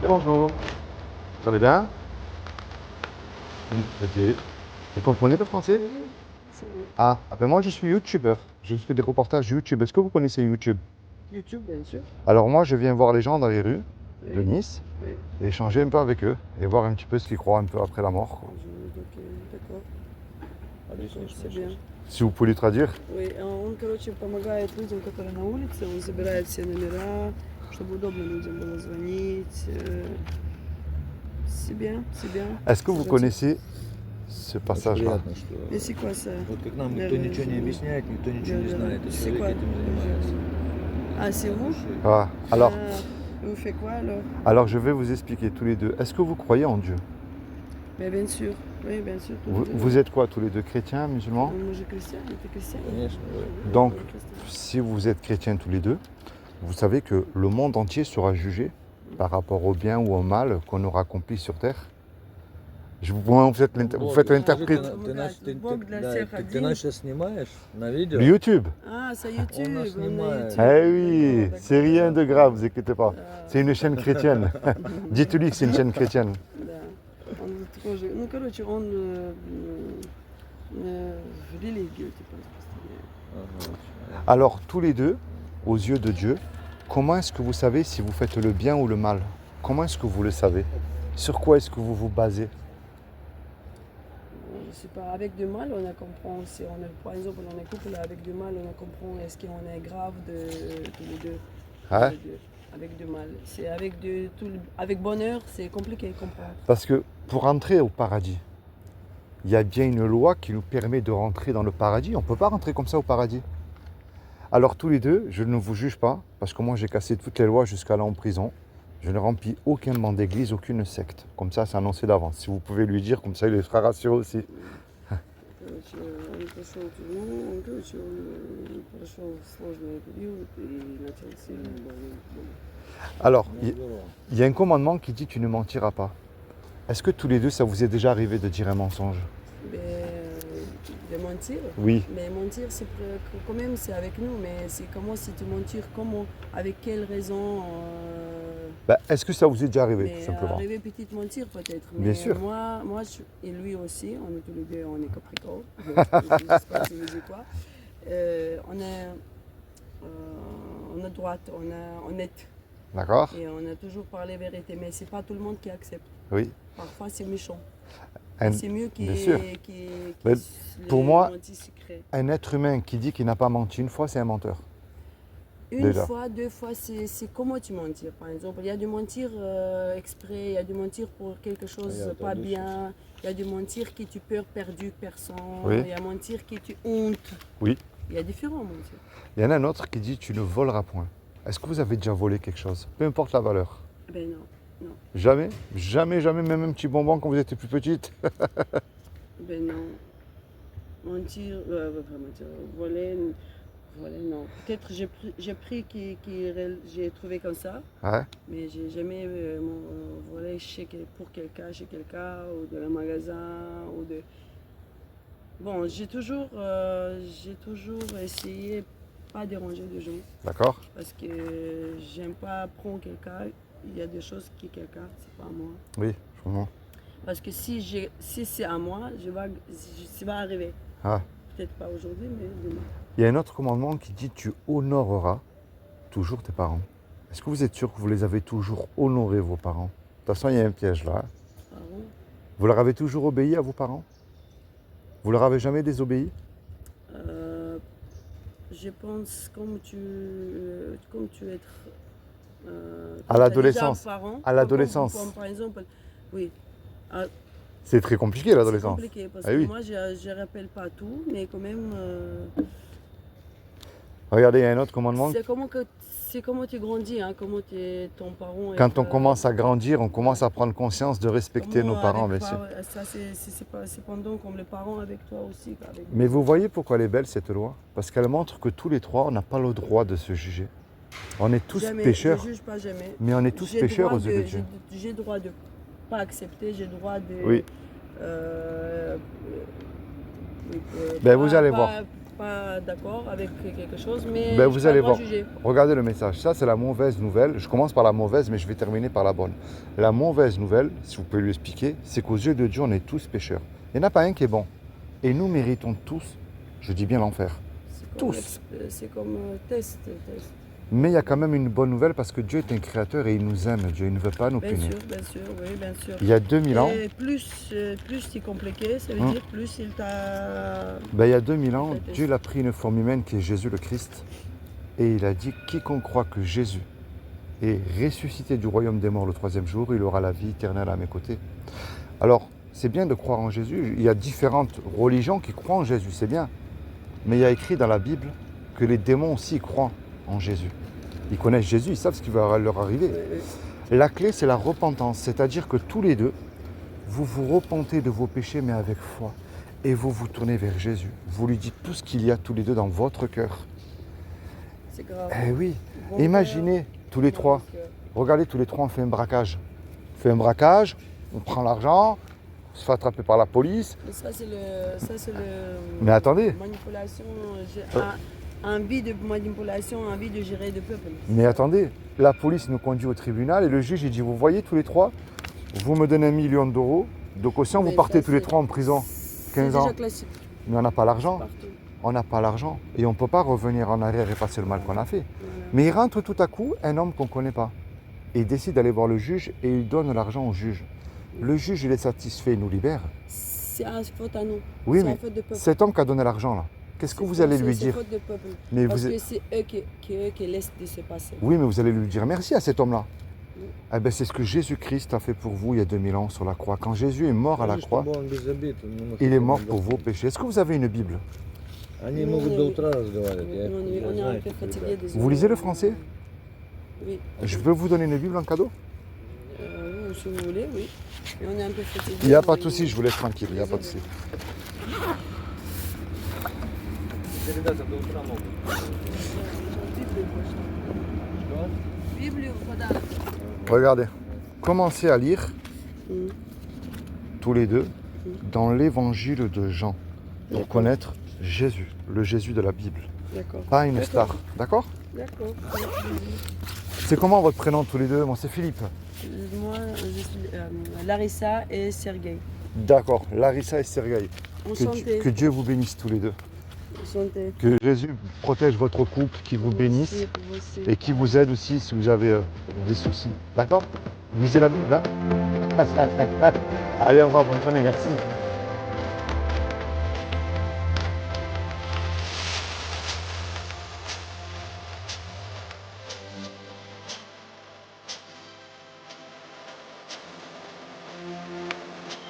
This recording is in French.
Bonjour. Vous allez bien? Ok. Vous comprenez le français? Ah, ben moi je suis youtubeur. Je fais des reportages YouTube. Est-ce que vous connaissez YouTube? YouTube, bien sûr. Alors moi je viens voir les gens dans les rues de Oui. Nice Oui. et échanger un peu avec eux et voir un petit peu ce qu'ils croient un peu après la mort. Ok, d'accord. C'est bien. Si vous pouvez le traduire. Oui, он, короче, помогает людям, которые на улице, он забирает все номера, чтобы удобно людям было звонить. C'est bien, c'est bien. Est-ce que vous connaissez ce passage-là? Приятно, что Mais c'est quoi ça? вот как нам никто ничего не объясняет, никто ничего не знает, а C'est человек quoi? этим занимается. Ah, c'est vous? Ah, alors, Vous faites quoi alors? alors je vais vous expliquer tous les deux. Est-ce que vous croyez en Dieu? Mais bien sûr, oui, bien sûr. Vous êtes quoi tous les deux? Chrétiens, musulmans? Moi, je suis chrétien, t'es chrétien? Конечно, ouais. Donc, Oui, chrétien. si vous êtes chrétiens tous les deux, vous savez que le monde entier sera jugé par rapport au bien ou au mal qu'on aura accompli sur Terre. Vous faites l'interprète. Ты нас сейчас снимаешь на видео? YouTube. Ah, c'est YouTube. On a on a cinéma, YouTube. Eh oui, D'accord, c'est rien de d'accord. grave, vous inquiétez pas. C'est une chaîne chrétienne. Dites-lui que c'est une chaîne chrétienne. Да. Он тоже, ну, короче, он в религию, типа, распространяет. Alors, tous les deux, aux yeux de Dieu, comment est-ce que vous savez si vous faites le bien ou le mal? Comment est-ce que vous le savez? Sur quoi est-ce que vous vous basez? Je sais pas, avec du mal, on a comprend, si on est, par exemple, on est couple, avec du mal, on a comprend, est-ce qu'on est grave tous les deux, Hein? tous les deux, avec du mal. C'est avec bonheur, c'est compliqué à comprendre. Parce que pour entrer au paradis, il y a bien une loi qui nous permet de rentrer dans le paradis. On ne peut pas rentrer comme ça au paradis. Alors tous les deux, je ne vous juge pas, parce que moi j'ai cassé toutes les lois jusqu'à là en prison. Je ne remplis aucun banc d'église, aucune secte. Comme ça, c'est annoncé d'avance. Si vous pouvez lui dire, comme ça il sera rassuré aussi. Короче, он прошел тюрьму, он, короче, он прошел сложный период и начал сильно болеть. Alors, il y a un commandement qui dit tu ne mentiras pas. Est-ce que tous les deux, ça vous est déjà arrivé de dire un mensonge? De mentir? Oui. Mais mentir, c'est quand même, c'est avec nous, mais c'est comment si tu mentir, comment, avec quelle raison Est-ce que ça vous est déjà arrivé, mais tout simplement? arriver petite mentir peut-être. Bien Mais sûr. moi et lui aussi, on est tous les deux, on est capricorne. Je sais pas si vous dites quoi. On est droite, on est honnête. D'accord? Et on a toujours parlé vérité, mais c'est pas tout le monde qui accepte. Oui. Parfois c'est méchant. Un- C'est mieux bien sûr. Mais pour moi, un être humain qui dit qu'il n'a pas menti une fois, c'est un menteur. Une déjà. fois, deux fois, c'est comment tu mentir. Par exemple, il y a du mentir exprès, il y a du mentir pour quelque chose pas bien, il y a du mentir qui tu peur perdu personne, Oui. il y a mentir qui tu honte. Oui. Il y a différents mentir. Il y en a un autre qui dit tu ne voleras point. Est-ce que vous avez déjà volé quelque chose? Peu importe la valeur. Ben non, non. Jamais? Jamais, jamais, même un petit bonbon quand vous étiez plus petite? Ben non. Mentir, voler, non. Peut-être j'ai pris j'ai trouvé comme ça, Ouais. mais j'ai jamais volé pour quelqu'un, chez quelqu'un, ou de la magasin, ou de... Bon, j'ai toujours essayé pas déranger les gens, D'accord? parce que j'aime pas prendre quelqu'un, il y a des choses qui quelqu'un, c'est pas à moi. Oui, je comprends. Parce que si c'est à moi, ça va arriver. Ah. Peut-être pas aujourd'hui, mais demain. Il y a un autre commandement qui dit tu honoreras toujours tes parents. Est-ce que vous êtes sûr que vous les avez toujours honorés, vos parents? De toute façon, il y a un piège là. Ah bon? Vous leur avez toujours obéi à vos parents? Vous leur avez jamais désobéi? Je pense comme tu es à l'adolescence. À l'adolescence. Comme par exemple, oui. C'est très compliqué C'est l'adolescence. compliqué parce Ah que oui. moi je ne rappelle pas tout, mais quand même. Regardez, il y a un autre commandement. C'est comment tu grandis, hein, comment ton parent. Quand on commence à grandir, on commence à prendre conscience de respecter nos parents, bien sûr. Ça, c'est pendant comme les parents avec toi aussi. Mais vous voyez pourquoi elle est belle cette loi? Parce qu'elle montre que tous les trois, on n'a pas le droit de se juger. On est tous pécheurs. Je ne juge pas jamais. Mais on est tous pécheurs aux yeux de Dieu. J'ai le droit de pas accepter, j'ai le droit de. Oui. Oui, Ben vous allez voir. pas d'accord avec quelque chose, mais Ben, je vous n'ai allez pas le droit voir. de juger. Regardez le message. Ça, c'est la mauvaise nouvelle. Je commence par la mauvaise, mais je vais terminer par la bonne. La mauvaise nouvelle, si vous pouvez lui expliquer, c'est qu'aux yeux de Dieu, on est tous pécheurs. Il n'y en a pas un qui est bon. Et nous méritons tous, je dis bien l'enfer. C'est comme test. Mais il y a quand même une bonne nouvelle parce que Dieu est un créateur et il nous aime. Dieu il ne veut pas nous punir. Bien sûr, oui, bien sûr. Il y a 2000 ans, Et plus c'est compliqué, ça veut dire plus il t'a... il y a 2000 ans, Dieu a pris une forme humaine qui est Jésus le Christ. Et il a dit, quiconque croit que Jésus est ressuscité du royaume des morts le troisième jour, il aura la vie éternelle à mes côtés. Alors, c'est bien de croire en Jésus. Il y a différentes religions qui croient en Jésus, c'est bien. Mais il y a écrit dans la Bible que les démons aussi croient en Jésus. Ils connaissent Jésus, ils savent ce qui va leur arriver. La clé, c'est la repentance. C'est-à-dire que tous les deux, vous vous repentez de vos péchés, mais avec foi. Et vous vous tournez vers Jésus. Vous lui dites tout ce qu'il y a tous les deux dans votre cœur. C'est grave. Eh oui, Bon imaginez tous les trois. Regardez, tous les trois, on fait un braquage. On fait un braquage, on prend l'argent, on se fait attraper par la police. Mais ça, c'est le... Mais attendez. Manipulation, envie de manipulation, envie de gérer le peuple. Mais attendez, la police nous conduit au tribunal et le juge, il dit, vous voyez tous les trois, vous me donnez 1 million d'euros de caution, vous partez tous les trois en prison. 15 ans. C'est déjà classique. Mais on n'a pas l'argent. Partout. On n'a pas l'argent. Et on ne peut pas revenir en arrière et passer le mal qu'on a fait. Voilà. Mais il rentre tout à coup un homme qu'on ne connaît pas. Et il décide d'aller voir le juge et il donne l'argent au juge. Le juge, il est satisfait, il nous libère. C'est une faute à nous. Oui, C'est mais une faute de peuple. cet homme qui a donné l'argent, là, qu'est-ce que vous allez lui dire? C'est faute de peuple. Mais Parce vous... que c'est eux qui laissent de se passer. Oui, mais vous allez lui dire merci à cet homme-là. Eh ben, c'est ce que Jésus-Christ a fait pour vous il y a 2000 ans sur la croix. Quand Jésus est mort à la croix, il est mort pour vos péchés. Est-ce que vous avez une Bible? Они могут до утра разговаривать. On est un peu fatigué, désolé. Vous lisez le français? Oui. Je peux vous donner une Bible en cadeau? Si vous voulez, oui. Mais on est un peu fatigué. Il n'y a pas de souci, je vous laisse tranquille, il n'y a pas de souci. Ребята до утра могут. Библию в подарок. Regardez, commencez à lire tous les deux dans l'évangile de Jean pour connaître Jésus, le Jésus de la Bible, D'accord. pas une star, d'accord? D'accord. C'est comment votre prénom tous les deux? Moi c'est Philippe. Moi, je suis Larissa et Sergueï. D'accord, Larissa et Sergueï. Enchanté. Que Dieu vous bénisse tous les deux. Enchanté. Que Jésus protège votre couple, qu'il vous bénisse Vous aussi. et qu'il vous aide aussi si vous avez des soucis. D'accord? Lisez la Bible, hein? Allez, au revoir, bonne journée, merci.